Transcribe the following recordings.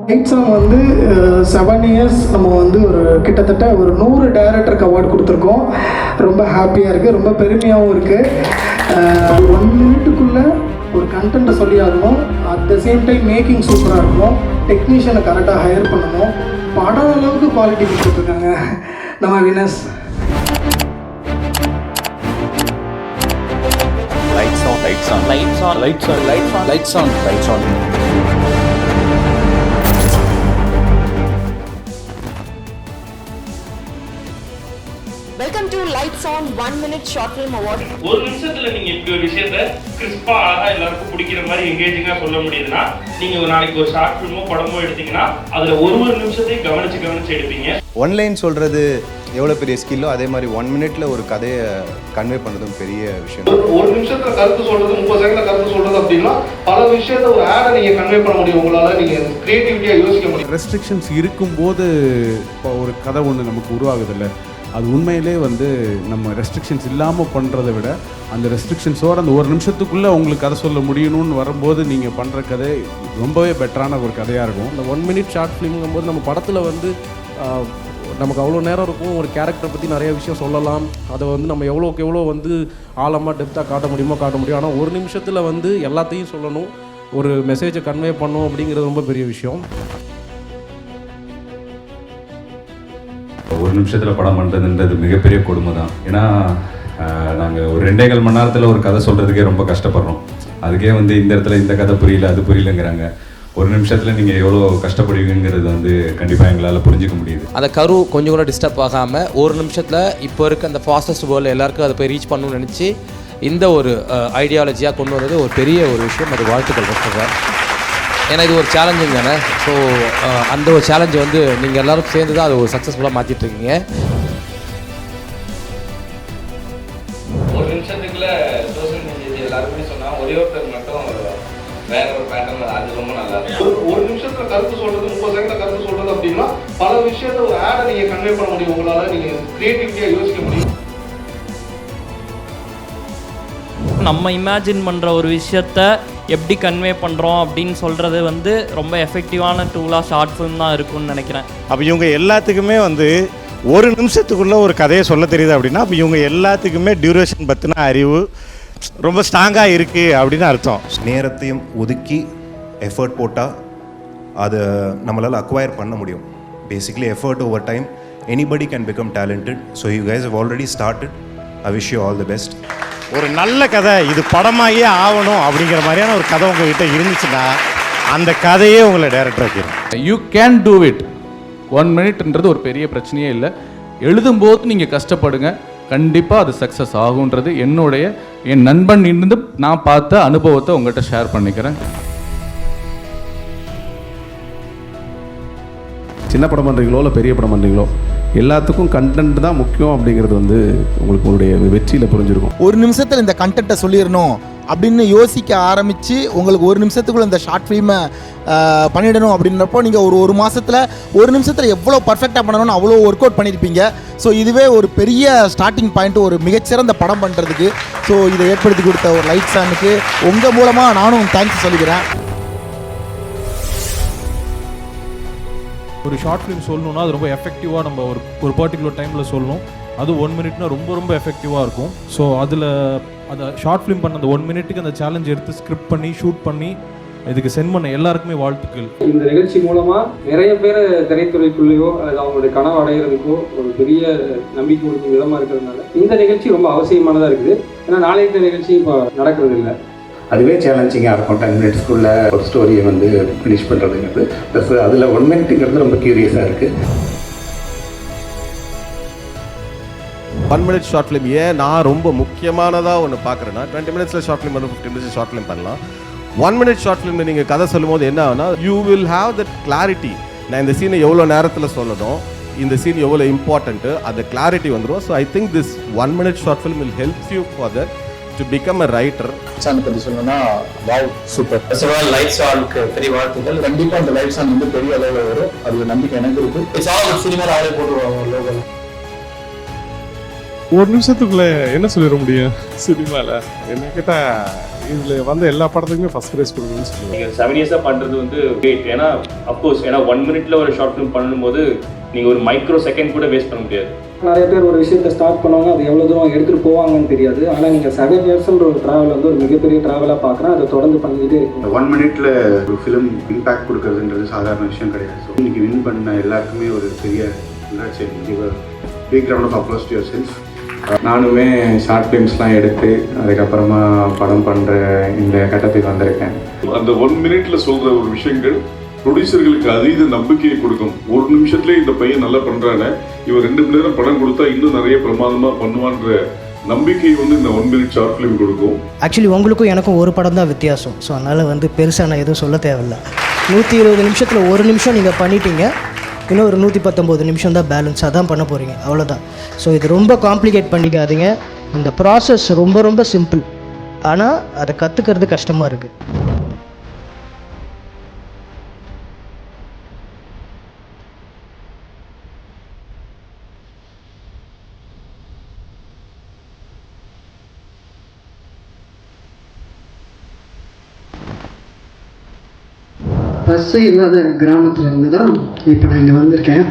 Light song வந்து 7 years நம்ம வந்து ஒரு கிட்டத்தட்ட ஒரு 100 டைரக்டருக்கு அவார்டு கொடுத்துருக்கோம். ரொம்ப ஹாப்பியாக இருக்குது, ரொம்ப பெருமையாகவும் இருக்குது. 1 மினிட்டுக்குள்ளே ஒரு கண்டென்ட்டை சொல்லி ஆகணும். At the same time making சூப்பராக இருக்கணும். டெக்னீஷியனை கரெக்டாக ஹையர் பண்ணணும். படம் அளவுக்கு குவாலிட்டி கொடுத்துருக்காங்க நம்ம Venus. Lights on, lights on, lights on, lights on, lights on, lights on, lights on. Welcome to Lights On 1 Minute Short Film Award. ஒரு நிமிஷத்துல நீங்க இப்படி ஒரு விஷயத்த கிறிஸ்பா அழகா எல்லாருக்கும் பிடிக்கிற மாதிரி எங்கேஜிங்கா சொல்ல முடியுதுன்னா, நீங்க ஒரு நாளைக்கு ஒரு ஷார்ட் ஃபிலிமோ படமோ எடுத்தீங்கன்னா அதுல ஒரு நிமிஷத்தையும் கவனிச்சு எடுப்பீங்க. ஒன்லைன் சொல்றது எவ்வளோ பெரிய ஸ்கில்லோ அதே மாதிரி 1 மினிட்ல ஒரு கதையை கன்வே பண்ணுறதும் பெரிய விஷயம். ஒரு நிமிஷத்துல கருத்து சொல்றது 30 செகண்ட்ல கருத்து சொல்றது அப்படின்னா பல விஷயத்த ஒரு ஆடை நீங்க கன்வே பண்ண முடியும். உங்களால நீங்க கிரியேட்டிவிட்டியா யோசிக்க முடியும். ரெஸ்ட்ரிக்ஷன்ஸ் இருக்கும்போது இப்போ ஒரு கதை ஒன்று நமக்கு உருவாகுதில்ல, அது உண்மையிலே வந்து நம்ம ரெஸ்ட்ரிக்ஷன்ஸ் இல்லாமல் பண்ணுறதை விட அந்த ரெஸ்ட்ரிக்ஷன்ஸோடு அந்த ஒரு நிமிஷத்துக்குள்ளே உங்களுக்கு கதை சொல்ல முடியணும்னு வரும்போது நீங்கள் பண்ணுற கதை ரொம்பவே பெட்டரான ஒரு கதையாக இருக்கும். இந்த 1 மினிட் ஷார்ட் ஃபிலிம்ங்கும்போது நம்ம படத்தில் வந்து நமக்கு அவ்வளோ நேரம் இருக்கும், ஒரு கேரக்டரை பற்றி நிறைய விஷயம் சொல்லலாம், அதை வந்து நம்ம எவ்வளோக்கு எவ்வளோ வந்து ஆழமாக டெப்த்தாக காட்ட முடியும். ஆனால் ஒரு நிமிஷத்தில் வந்து எல்லாத்தையும் சொல்லணும், ஒரு மெசேஜை கன்வே பண்ணணும் அப்படிங்கிறது ரொம்ப பெரிய விஷயம். ஒரு நிமிஷத்தில் படம் பண்ணுறதுன்றது மிகப்பெரிய கொடுமை தான். ஏன்னா நாங்கள் ஒரு 2.25 மணி நேரத்தில் ஒரு கதை சொல்கிறதுக்கே ரொம்ப கஷ்டப்படுறோம். அதுக்கே வந்து இந்த இடத்துல இந்த கதை புரியல அது புரியலங்கிறாங்க. ஒரு நிமிஷத்தில் நீங்கள் எவ்வளோ கஷ்டப்படுவீங்கிறது வந்து கண்டிப்பாக எங்களால் புரிஞ்சிக்க முடியுது. அந்த கரு கொஞ்சம் கூட டிஸ்டர்ப் ஆகாமல் ஒரு நிமிஷத்தில் இப்போ இருக்க அந்த ஃபாஸ்டஸ்ட் வேர்ல்டு எல்லாருக்கும் அதை போய் ரீச் பண்ணணும்னு நினச்சி இந்த ஒரு ஐடியாலஜியாக கொண்டு வந்தது ஒரு பெரிய ஒரு விஷயம். அது வாழ்த்துக்கள் சார். ஏன்னா இது ஒரு சேலஞ்சிங் தானே. ஸோ அந்த ஒரு சேலஞ்சை வந்து நீங்கள் எல்லோரும் சேர்ந்து தான் அதை ஒரு சக்ஸஸ்ஃபுல்லாக மாற்றிட்டுருக்கீங்க. ஒரு நிமிஷத்துக்குள்ள சோஷியல் மீடியா எல்லாருமே சொன்னால் ஒரே ஒருத்தர் மட்டும் வேற ஒரு பேட்டர்ன், அது ரொம்ப நல்லா இருக்கு. ஒரு நிமிஷத்துல கருத்து சொல்றது 30 செகண்ட்ல கருத்து சொல்றது அப்படின்னா பல விஷயத்த ஒரு ஆடை நீங்க கன்வே பண்ண முடியும். உங்களால நீங்க கிரியேட்டிவிட்டியா யோசிக்க முடியும். நம்ம இமேஜின் பண்ணுற ஒரு விஷயத்த எப்படி கன்வே பண்ணுறோம் அப்படின்னு சொல்கிறது வந்து ரொம்ப எஃபெக்டிவான டூலாக ஷார்ட் ஃபிலிம் தான் இருக்கும்னு நினைக்கிறேன். அப்போ இவங்க எல்லாத்துக்குமே வந்து ஒரு நிமிஷத்துக்குள்ளே ஒரு கதையை சொல்ல தெரியுது அப்படின்னா அப்போ இவங்க எல்லாத்துக்குமே டியூரேஷன் பற்றின அறிவு ரொம்ப ஸ்ட்ராங்காக இருக்குது அப்படின்னு அர்த்தம். நேரத்தையும் ஒதுக்கி எஃபர்ட் போட்டால் அதை நம்மளால் அக்வயர் பண்ண முடியும். Basically effort over time anybody can become talented. So you guys have already started. I wish you all the best. ஒரு நல்ல கதை இது படமாகியே ஆகணும் அப்படிங்கிற மாதிரியான ஒரு கதை உங்ககிட்ட இருந்துச்சுன்னா அந்த கதையே உங்களை டைரக்டர் ஆக்கிடும். You can do it. 1 மினிட்ன்றது ஒரு பெரிய பிரச்சனையே இல்லை. எழுதும்போது நீங்கள் கஷ்டப்படுங்க, கண்டிப்பாக அது சக்ஸஸ் ஆகுன்றது என் நண்பன் இருந்து நான் பார்த்த அனுபவத்தை உங்கள்கிட்ட ஷேர் பண்ணிக்கிறேன். சின்ன படம் பண்ணுறீங்களோ இல்லை பெரிய படம் பண்ணுறீங்களோ எல்லாத்துக்கும் கண்டென்ட் தான் முக்கியம் அப்படிங்கிறது வந்து உங்களுக்கு உங்களுடைய வெற்றியில் புரிஞ்சிருக்கும். ஒரு நிமிஷத்தில் இந்த கண்டென்ட்டை சொல்லிடணும் அப்படின்னு யோசிக்க ஆரம்பித்து உங்களுக்கு ஒரு நிமிஷத்துக்குள்ளே இந்த ஷார்ட் ஃபிலிமை பண்ணிடணும் அப்படின்றப்போ நீங்கள் ஒரு மாதத்தில் ஒரு நிமிஷத்தில் எவ்வளோ பர்ஃபெக்டாக பண்ணணும்னு அவ்வளோ ஒர்க் அவுட் பண்ணியிருப்பீங்க. ஸோ இதுவே ஒரு பெரிய ஸ்டார்டிங் பாயிண்ட் ஒரு மிகச்சிறந்த படம் பண்ணுறதுக்கு. ஸோ இதை ஏற்படுத்தி கொடுத்த ஒரு லைட்ஸ் ஆனுக்கு உங்கள் மூலமாக நானும் தேங்க்ஸ் சொல்லிக்கிறேன். ஒரு ஷார்ட் ஃபிலிம் சொல்லணுன்னா அது ரொம்ப எஃபெக்டிவாக நம்ம ஒரு பர்டிகுலர் டைமில் சொல்லணும். அது 1 மினிட்னா ரொம்ப ரொம்ப எஃபெக்டிவாக இருக்கும். ஸோ அதில் அந்த ஷார்ட் ஃபிலிம் பண்ண அந்த 1 மினிட்டுக்கு அந்த சேலஞ்ச் எடுத்து ஸ்கிரிப்ட் பண்ணி ஷூட் பண்ணி இதுக்கு சென்ட் பண்ண எல்லாருக்குமே வாழ்த்துக்கள். இந்த நிகழ்ச்சி மூலமாக நிறைய பேர் திரைத்துறைக்குள்ளேயோ அல்லது அவங்களுடைய கனவு அடைகிறதுக்கோ ஒரு பெரிய நம்பிக்கை கொடுக்கும் விதமாக இருக்கிறதுனால இந்த நிகழ்ச்சி ரொம்ப அவசியமானதாக இருக்குது. ஏன்னா நாளைக்கு நிகழ்ச்சி இப்போ நடக்கிறது இல்லை. அதுவே சேலஞ்சிங்காக இருக்கும். 10 மினிட்ஸ்க்குள்ளே ஒரு ஸ்டோரியை வந்து ஃபினிஷ் பண்ணுறதுங்கிறது ப்ளஸ் அதில் 1 மினிட்டுங்கிறது ரொம்ப க்யூரியஸாக இருக்குது. 1 மினிட் ஷார்ட் ஃபிலிம் ஏன் நான் ரொம்ப முக்கியமானதாக ஒன்று பார்க்குறேன்னா 20 மினிட்ஸில் short film 15 minutes short film பண்ணலாம். 1 மினிட் ஷார்ட் ஃபிலிமில் நீங்கள் கதை சொல்லும் போது என்ன ஆகுனா you will have that clarity. நான் இந்த சீனை எவ்வளோ நேரத்தில் சொல்லணும், இந்த சீன் எவ்வளோ இம்பார்ட்டண்ட்டு, அந்த கிளாரிட்டி வந்துடும். So I think this 1 minute short film will help you for that to become a writer. சான் பற்றி சொல்லணும்னா வாவ் சூப்பர். லைட்ஸ் ஆனுக்கு பெரிய வாழ்த்துக்கள். கண்டிப்பாக அந்த லைட்ஸ் ஆன் வந்து பெரிய அளவில் வரும். அது நம்பிக்கை எனக்கு இருக்குது. இட்ஸ் ஆல் சினிமா ஆளே போட்டுருவாங்க லோகல். ஒரு நிமிஷத்துக்குள்ளே என்ன சொல்லிட முடியும் சினிமாவில்? என்ன கேட்டால் இதில் வந்து எல்லா படத்துக்குமே ஃபஸ்ட் ப்ரைஸ் கொடுக்கணும்னு சொல்லுவேன். நீங்கள் 7 இயர்ஸாக பண்ணுறது வந்து கிரேட். ஏன்னா அஃப்கோர்ஸ் 1 மினிட்ல ஒரு ஷார்ட் ஃபிலிம் பண்ணும்போது நீங்கள் ஒரு மைக்ரோ செகண்ட் கூட வேஸ்ட் பண்ண முடியாது. நிறைய பேர் ஒரு விஷயத்தை ஸ்டார்ட் பண்ணுவாங்க, அது எவ்வளோ தூரம் எடுத்துகிட்டு போவாங்கன்னு தெரியாது. ஆனால் நீங்கள் 7 இயர்ஸ்ன்ற ஒரு ட்ராவல் வந்து ஒரு மிகப்பெரிய ட்ராவலாக பார்க்குறேன். அதை தொடர்ந்து பண்ணிக்கிட்டே இருக்கீங்க. 1 மினிட்ல ஒரு ஃபிலிம் இம்பேக்ட் கொடுக்கறதுன்றது சாதாரண விஷயம் கிடையாது. ஸோ இன்னைக்கு வின் பண்ண எல்லாருக்குமே ஒரு பெரிய big round of applause to yourself. நானுமே ஷார்ட் ஃபிலிம்ஸ்லாம் எடுத்து அதுக்கப்புறமா படம் பண்ணுற இந்த கட்டத்துக்கு வந்திருக்கேன். அந்த 1 மினிட்ல சொல்கிற ஒரு விஷயங்கள் ப்ரொடியூசர்களுக்கு அதீத நம்பிக்கையை கொடுக்கும். 1 நிமிஷத்துலேயே இந்த பையன் நல்லா பண்ணுறானே, இவன் 2 மணி நேரம் படம் கொடுத்தா இன்னும் நிறைய பிரமாதமாக பண்ணுவான்ற நம்பிக்கையை வந்து இந்த 1 மினிட் ஷார்ட் ஃபிலிம் கொடுக்கும். ஆக்சுவலி உங்களுக்கும் எனக்கும் ஒரு படம் தான் வித்தியாசம். ஸோ அதனால் வந்து பெருசாக நான் எதுவும் சொல்ல தேவையில்லை. 120 நிமிஷத்தில் 1 நிமிஷம் நீங்கள் பண்ணிட்டீங்க, இன்னும் ஒரு 119 நிமிஷம் தான் பேலன்ஸ், அதான் பண்ண போகிறீங்க, அவ்வளோதான். ஸோ இது ரொம்ப காம்ப்ளிகேட் பண்ணிக்காதீங்க. இந்த ப்ராசஸ் ரொம்ப ரொம்ப சிம்பிள், ஆனால் அதை கற்றுக்கிறது கஷ்டமாக இருக்குது. பஸ்ஸு இல்லாத கிராமத்தில் இருந்து தான் இப்போ நான் இங்கே வந்திருக்கேன்.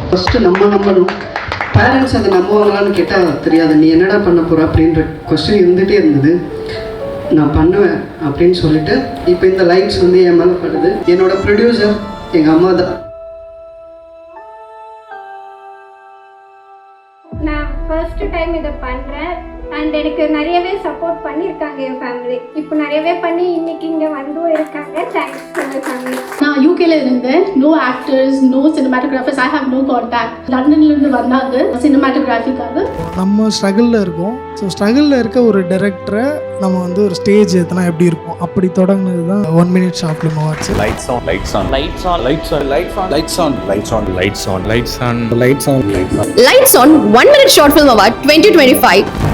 ஃபஸ்ட்டு நம்பணும். பேரண்ட்ஸ் அதை நம்புவாங்களான்னு கேட்டால் தெரியாது. நீ என்னடா பண்ண போகிற அப்படின்ற கொஸ்டின் இருந்துகிட்டே இருந்தது. நான் பண்ணுவேன் அப்படின்னு சொல்லிட்டு இப்போ இந்த லைட்ஸ் வந்து என் மேலே படுது. என்னோட ப்ரொடியூசர் எங்கள் அம்மா தான். நான் ஃபர்ஸ்ட் டைம் இதை பண்ணுறேன். அண்ட் எனக்கு நிறையவே சப்போர்ட் பண்ணியிருக்காங்க என் ஃபேமிலி. இப்போ நிறையவே பண்ணி இன்னைக்கு இங்கே வந்தும் இருக்காங்க. Thanks to my family. நான் யூகேல இருந்தேன். No actors, no cinematographers, I have no contact. லண்டன்லேருந்து வந்தாங்க சினிமாட்டோகிராஃபிக்காக. நம்ம ஸ்ட்ரகிளில் இருக்கோம். ஸோ ஸ்ட்ரகிளில் இருக்க ஒரு டைரக்டரை நம்ம வந்து ஒரு ஸ்டேஜ் எத்தனா எப்படி இருக்கும் அப்படி தொடங்கினது தான் 1 minute short film awards. Lights on lights on lights on lights on lights on lights on lights on lights on lights on lights on lights on Lights on 1 minute short film award 2025